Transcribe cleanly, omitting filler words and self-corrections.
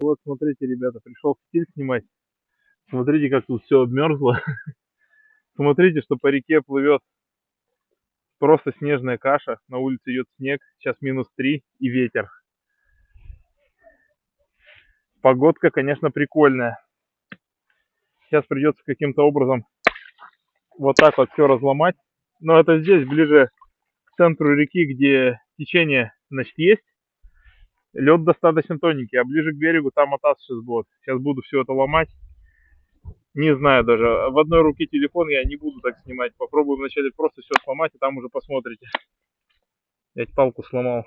Вот, смотрите, ребята, пришел стиль снимать. Смотрите, как тут все обмерзло. Смотрите, что по реке плывет просто снежная каша. На улице идет снег. Сейчас -3 и ветер. Погодка, конечно, прикольная. Сейчас придется каким-то образом вот так вот все разломать. Но это здесь, ближе к центру реки, где течение, значит, есть. Лед достаточно тоненький, а ближе к берегу там мотаться сейчас будет. Сейчас буду все это ломать. Не знаю даже. В одной руке телефон я не буду так снимать. Попробую вначале просто все сломать, и там уже посмотрите. Я палку сломал.